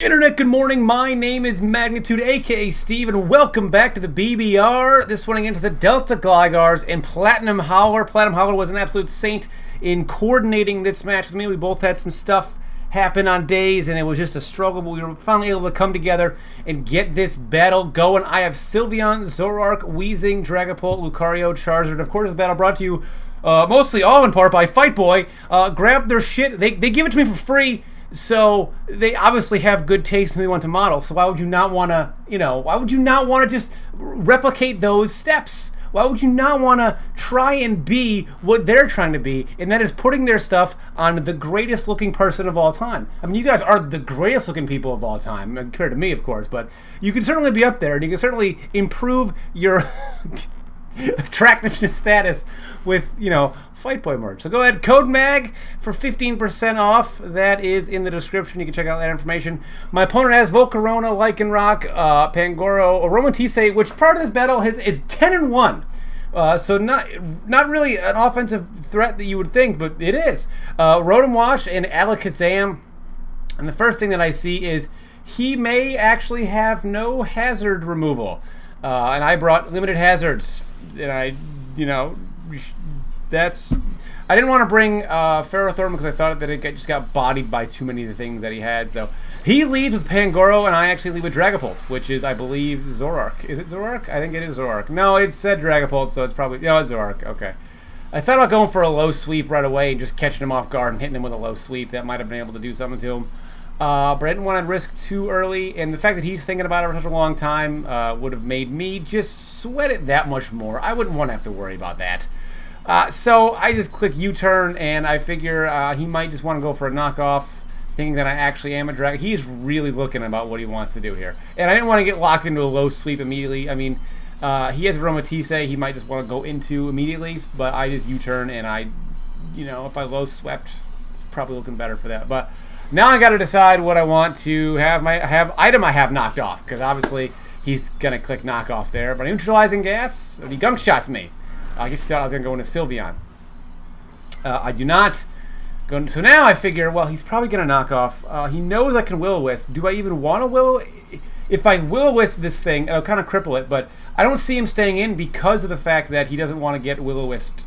Internet, good morning. My name is Magnitude, aka Steve, and welcome back to the BBR. This one against the Delta Gligars and Platinum Howler. Platinum Howler was an absolute saint in coordinating this match with me. We both had some stuff happen on days, and it was just a struggle, but we were finally able to come together and get this battle going. I have Sylveon, Zoroark, Weezing, Dragapult, Lucario, Charizard, and of course this battle brought to you mostly all in part by Fight Boy. Grab their shit. They give it to me for free. So they obviously have good taste and they want to model. So why would you not want to, why would you not want to just replicate those steps? Why would you not want to try and be what they're trying to be? And that is putting their stuff on the greatest looking person of all time. I mean, you guys are the greatest looking people of all time, compared to me, of course. But you can certainly be up there and you can certainly improve your attractiveness status with, Fight Boy merch. So go ahead, code MAG for 15% off. That is in the description. You can check out that information. My opponent has Volcarona, Lycanroc, Pangoro, Aromatisse, which part of this battle is 10-1. So not really an offensive threat that you would think, but it is. Rotom Wash and Alakazam. And the first thing that I see is he may actually have no hazard removal. And I brought limited hazards. And I didn't want to bring Ferrothorn because I thought that it just got bodied by too many of the things that he had. So he leads with Pangoro, and I actually lead with Dragapult, which is, I believe, Zoroark. Is it Zoroark? I think it is Zoroark. No, it said Dragapult, so it's probably... No, it's Zoroark. Okay. I thought about going for a low sweep right away and just catching him off guard and hitting him with a low sweep. That might have been able to do something to him. But I didn't want to risk too early, and the fact that he's thinking about it for such a long time would have made me just sweat it that much more. I wouldn't want to have to worry about that. So I just click U-turn, and I figure he might just want to go for a knockoff, thinking that I actually am a drag. He's really looking about what he wants to do here. And I didn't want to get locked into a low sweep immediately. I mean, he has Aromatisse. He might just want to go into immediately, but I just U-turn, and I, if I low swept, probably looking better for that. But now I got to decide what I want to have item I have knocked off, because obviously he's going to click knockoff there. But neutralizing gas, he gunk shots me. I guess he thought I was going to go into Sylveon. I do not. So now I figure, well, he's probably going to knock off. He knows I can Will-O-Wisp. Do I even want to Will? If I Will-O-Wisp this thing, it'll kind of cripple it. But I don't see him staying in because of the fact that he doesn't want to get Will-O-Wisped.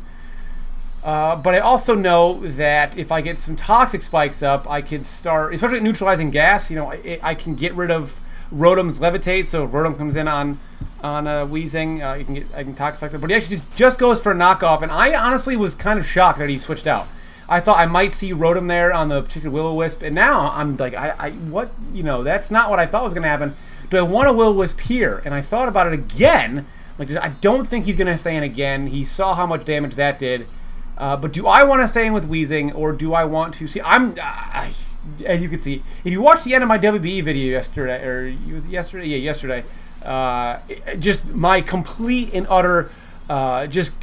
But I also know that if I get some Toxic Spikes up, I can start, especially neutralizing gas, I can get rid of Rotom's Levitate. So if Rotom comes in on Weezing, I can Toxic Spike him. But he actually just goes for a knockoff, and I honestly was kind of shocked that he switched out. I thought I might see Rotom there on the particular Will-O-Wisp, and now I'm like, that's not what I thought was going to happen. Do I want a Will-O-Wisp here? And I thought about it again. Like, I don't think he's going to stay in again. He saw how much damage that did. But do I want to stay in with Weezing, or do I want to see? As you can see, if you watched the end of my WBE video yesterday, or was it yesterday? Yeah, yesterday. Just my complete and utter just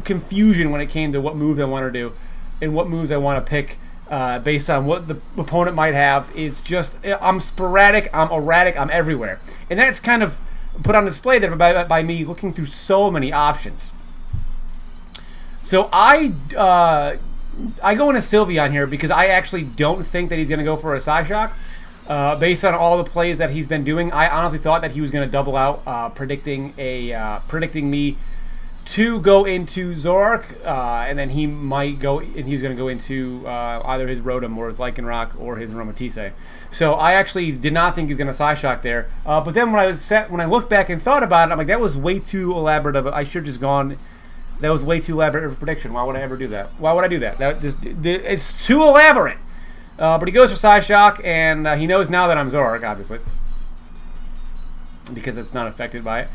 confusion when it came to what moves I want to do and what moves I want to pick based on what the opponent might have is just, I'm sporadic, I'm erratic, I'm everywhere. And that's kind of put on display there by me looking through so many options. So I go into Sylveon here because I actually don't think that he's going to go for a Psyshock. Based on all the plays that he's been doing, I honestly thought that he was going to double out, predicting me to go into Zoroark, and then he might go, and he was going to go into either his Rotom or his Lycanroc or his Aromatisse. So I actually did not think he was going to Psyshock there. But then when I looked back and thought about it, I'm like, that was way too elaborate of it. I should have just gone. That was way too elaborate of a prediction. Why would I ever do that? Why would I do that? It's too elaborate. But he goes for Psyshock, and he knows now that I'm Zoroark, obviously, because it's not affected by it.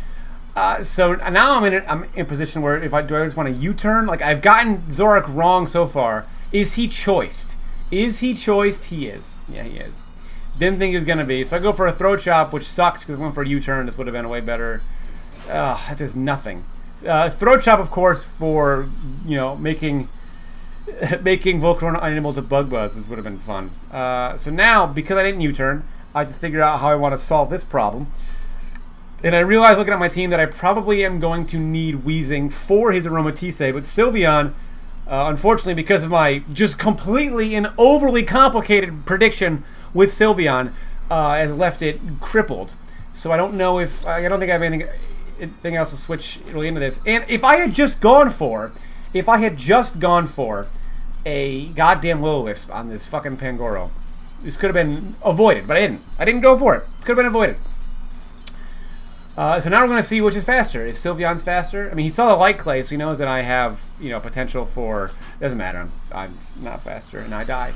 So now I'm in a position where do I just want to U-turn? Like, I've gotten Zoroark wrong so far. Is he choiced? Is he choiced? He is. Yeah, he is. Didn't think he was going to be. So I go for a Throat Chop, which sucks because I went for a U-turn. This would have been way better. That does nothing. Throat Chop, of course, for making Volcarona unable to Bug Buzz, which would have been fun. So now, because I didn't U-turn, I have to figure out how I want to solve this problem. And I realized looking at my team that I probably am going to need Weezing for his Aromatisse, but Sylveon, unfortunately, because of my just completely and overly complicated prediction with Sylveon, has left it crippled. So I don't know if I don't think I have anything else to switch really into this. And if I had just gone for a goddamn Will-O-Wisp on this fucking Pangoro, this could have been avoided, but I didn't. I didn't go for it. Could have been avoided. So now we're going to see which is faster. Is Sylveon's faster? I mean, he saw the light clay, so he knows that I have, potential for... Doesn't matter. I'm not faster, and I died.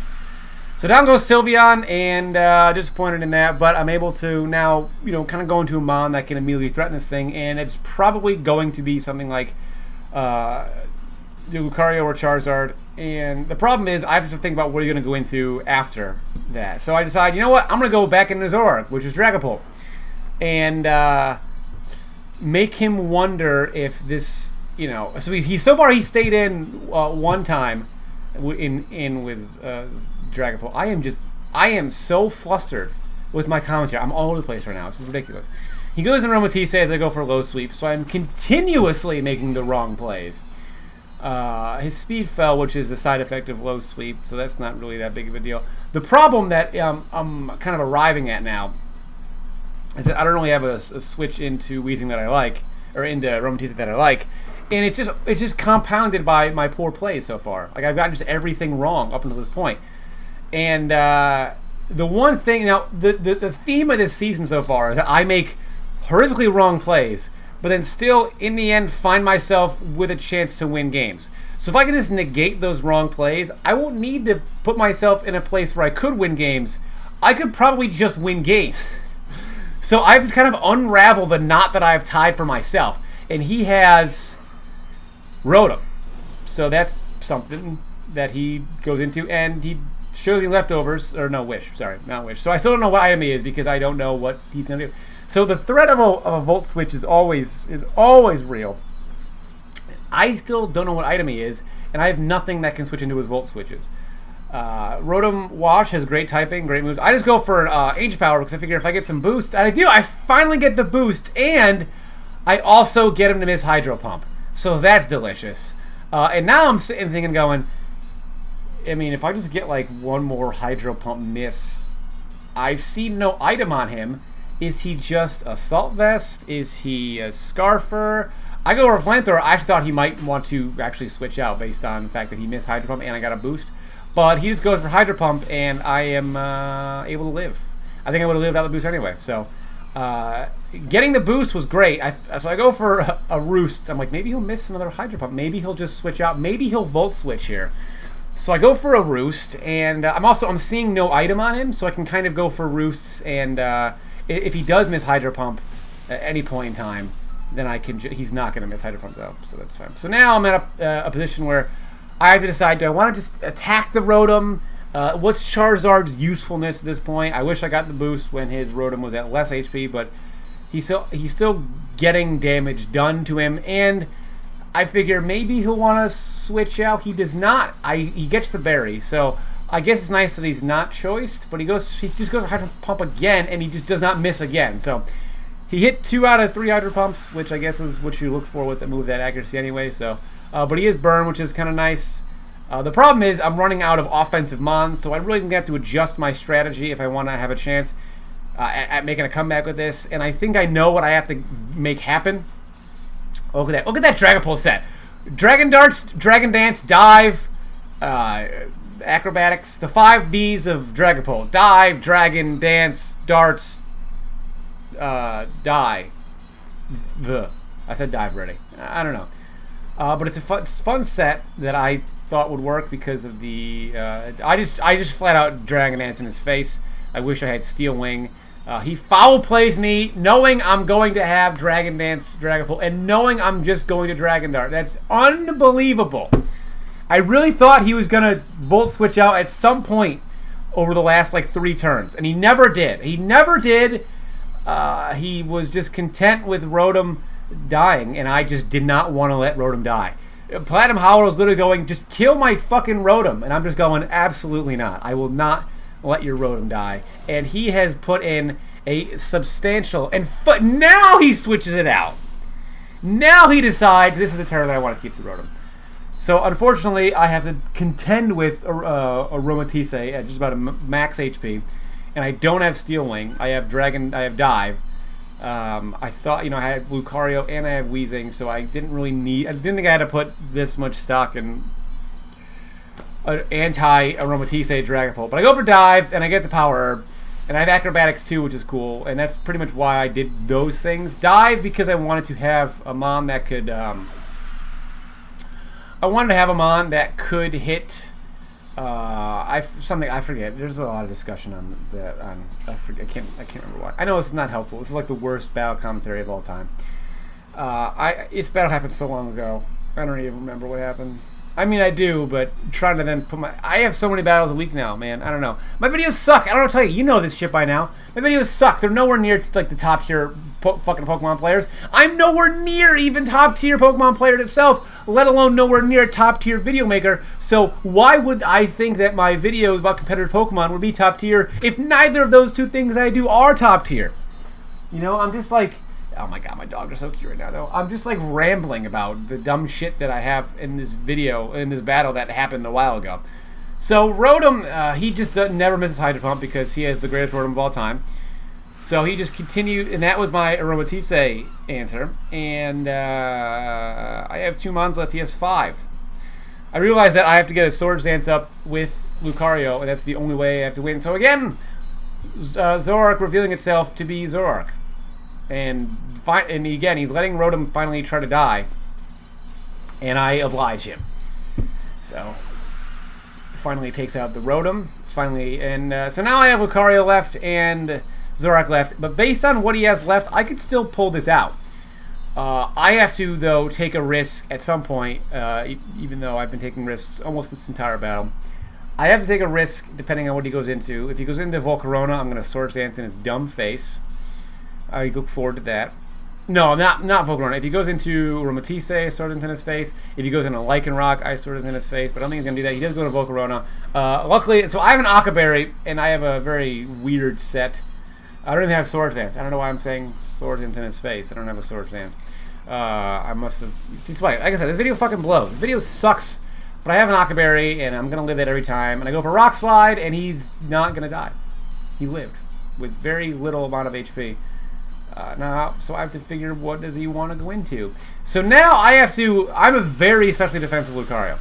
So down goes Sylveon, and disappointed in that, but I'm able to now, kind of go into a mon that can immediately threaten this thing, and it's probably going to be something like the Lucario or Charizard. And the problem is, I have to think about what you're going to go into after that. So I decide, you know what? I'm going to go back into Zoroark, which is Dragapult, and make him wonder if this, So he's so far he stayed in one time in with Dragapult. I am so flustered with my commentary. I'm all over the place right now. This is ridiculous. He goes in Aromatisse as I go for a low sweep, so I'm continuously making the wrong plays. His speed fell, which is the side effect of low sweep, so that's not really that big of a deal. The problem that I'm kind of arriving at now is that I don't really have a switch into Weezing that I like, or into Aromatisse that I like, and it's just compounded by my poor plays so far. Like, I've gotten just everything wrong up until this point. And the one thing, now, the theme of this season so far is that I make horrifically wrong plays, but then still, in the end, find myself with a chance to win games. So if I can just negate those wrong plays, I won't need to put myself in a place where I could win games. I could probably just win games. So I've kind of unraveled the knot that I've tied for myself. And he has Rotom. So that's something that he goes into, and he shows me leftovers, or no, Wish, sorry, not Wish. So I still don't know what item he is because I don't know what he's going to do. So the threat of a Volt Switch is always real. I still don't know what item he is, and I have nothing that can switch into his Volt Switches. Rotom Wash has great typing, great moves. I just go for Age Power because I figure if I get some boost, and I do, I finally get the boost, and I also get him to miss Hydro Pump. So that's delicious. And now I'm sitting thinking going, I mean, if I just get like one more Hydro Pump miss, I've seen no item on him. Is he just a Salt Vest? Is he a Scarfer? I go over Flamethrower. I actually thought he might want to actually switch out based on the fact that he missed Hydro Pump and I got a boost. But he just goes for Hydro Pump and I am able to live. I think I would have lived without the boost anyway. So getting the boost was great. So I go for a Roost. I'm like, maybe he'll miss another Hydro Pump. Maybe he'll just switch out. Maybe he'll Volt Switch here. So I go for a Roost, and I'm seeing no item on him, so I can kind of go for Roosts, and if he does miss Hydro Pump at any point in time, then he's not going to miss Hydro Pump though, so that's fine. So now I'm at a position where I have to decide, do I want to just attack the Rotom? What's Charizard's usefulness at this point? I wish I got the boost when his Rotom was at less HP, but he's still getting damage done to him, and I figure maybe he'll want to switch out. He does not. He gets the berry, so I guess it's nice that he's not choiced, but he just goes for Hydro Pump again, and he just does not miss again. So he hit 2 out of 3 Hydro Pumps, which I guess is what you look for with a move that accuracy anyway. So, but he is Burn, which is kind of nice. The problem is I'm running out of offensive Mons, so I really have to adjust my strategy if I want to have a chance at making a comeback with this. And I think I know what I have to make happen. Look at that! Look at that Dragapult set. Dragon Darts, Dragon Dance, Dive, Acrobatics. The 5 Ds of Dragapult: Dive, Dragon, Dance, Darts, Die. I said dive already. I don't know. But it's a fun set that I thought would work because of the. I just flat out Dragon Dance in his face. I wish I had Steel Wing. He foul plays me, knowing I'm going to have Dragon Dance, Dragapult, and knowing I'm just going to Dragon Dart. That's unbelievable. I really thought he was going to Volt Switch out at some point over the last, 3 turns, and he never did. He never did. He was just content with Rotom dying, and I just did not want to let Rotom die. Platinum Hollow is literally going, just kill my fucking Rotom, and I'm just going, absolutely not. I will not let your Rotom die. And he has put in a substantial, and now he switches it out. Now he decides this is the turn that I want to keep the Rotom. So unfortunately, I have to contend with Aromatisse at just about a max HP. and I don't have Steel Wing. I have Dragon. I have Dive. I thought, I had Lucario and I have Weezing, so I didn't really need. I didn't think I had to put this much stock in an anti-Aromatisse Dragapult. But I go for Dive, and I get the Power Herb, and I have Acrobatics too, which is cool, and that's pretty much why I did those things. Dive because I wanted to have a Mon that could. I wanted to have a Mon that could hit. I forget. There's a lot of discussion on that. I can't remember why. I know this is not helpful. This is like the worst battle commentary of all time. This battle happened so long ago. I don't even remember what happened. I mean, I do, but trying to then put I have so many battles a week now, man. I don't know. My videos suck. I don't know what to tell you. You know this shit by now. My videos suck. They're nowhere near like the top tier fucking Pokemon players. I'm nowhere near even top tier Pokemon player itself, let alone nowhere near top tier video maker. So why would I think that my videos about competitive Pokemon would be top tier if neither of those two things that I do are top tier? I'm just like, oh my god, my dogs are so cute right now, though. I'm just like rambling about the dumb shit that I have in this video, in this battle that happened a while ago. So Rotom, he just never misses Hydro Pump because he has the greatest Rotom of all time. So he just continued, and that was my Aromatisse answer. And I have 2 Mons left. He has 5. I realized that I have to get a Swords Dance up with Lucario, and that's the only way I have to win. So again, Zoroark revealing itself to be Zoroark. And again, he's letting Rotom finally try to die. And I oblige him. So finally takes out the Rotom. Finally, and so now I have Lucario left and Zoroark left. But based on what he has left, I could still pull this out. I have to, though, take a risk at some point, even though I've been taking risks almost this entire battle. I have to take a risk depending on what he goes into. If he goes into Volcarona, I'm going to Swords Dance in his dumb face. I look forward to that. No, not Volcarona. If he goes into Aromatisse, I Swords Dance in his face. If he goes into Lycanroc, I Swords Dance in his face. But I don't think he's going to do that. He does go to Volcarona. Luckily, so I have an Aqua Berry, and I have a very weird set. I don't even have Swords Dance. I don't know why I'm saying Swords Dance in his face. I don't have a Swords Dance. I must have... See, like I said, this video fucking blows. This video sucks, but I have an Aqua Berry, and I'm going to live that every time. And I go for Rock Slide, and he's not going to die. He lived with very little amount of HP. Now, so I have to figure what does he want to go into. So now I have to... I'm a very especially defensive Lucario.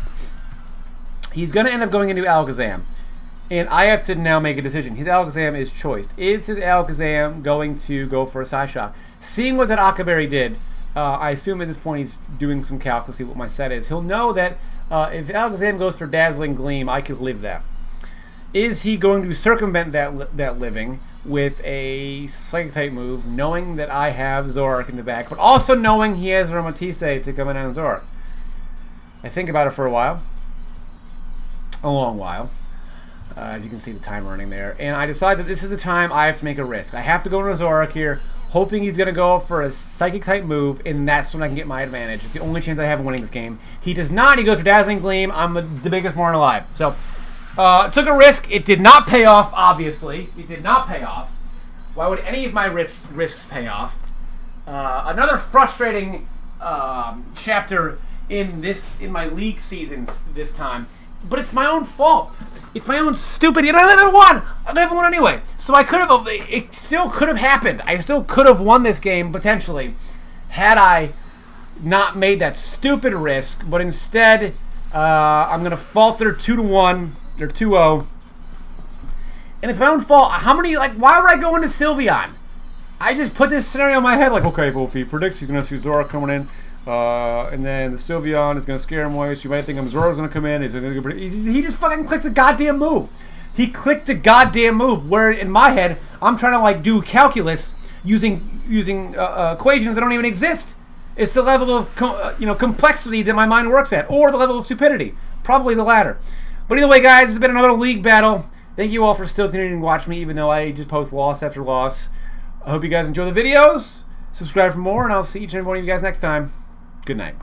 He's going to end up going into Alakazam. And I have to now make a decision. His Alakazam is choiced. Is his Alakazam going to go for a Psyshock? Seeing what that Aqua Berry did, I assume at this point he's doing some calc to see what my set is. He'll know that if Alakazam goes for Dazzling Gleam, I could live that. Is he going to circumvent that living with a Psychic-type move, knowing that I have Zoroark in the back, but also knowing he has Aromatisse to come in on Zoroark? I think about it for a while. A long while. As you can see the time running there. And I decide that this is the time I have to make a risk. I have to go into Zoroark here, hoping he's going to go for a Psychic-type move, and that's when I can get my advantage. It's the only chance I have of winning this game. He does not. He goes for Dazzling Gleam. I'm the biggest moron alive. So, took a risk. It did not pay off, obviously. It did not pay off. Why would any of my risks pay off? Another frustrating chapter in my league seasons this time. But it's my own fault. It's my own stupid... And I never won! I never won anyway. So I could have... It still could have happened. I still could have won this game, potentially, had I not made that stupid risk. But instead, I'm going to falter 2-1, or 2-0. And it's my own fault. How many... why would I go into Sylveon? I just put this scenario in my head, okay, well, if he predicts he's going to see Zoroark coming in, and then the Sylveon is going to scare him away, so you might think Zoroark's going to come in. He just fucking clicked a goddamn move. He clicked a goddamn move, where in my head, I'm trying to do calculus using equations that don't even exist. It's the level of complexity that my mind works at, or the level of stupidity. Probably the latter. But either way, guys, this has been another league battle. Thank you all for still continuing to watch me, even though I just post loss after loss. I hope you guys enjoy the videos. Subscribe for more, and I'll see each and every one of you guys next time. Good night.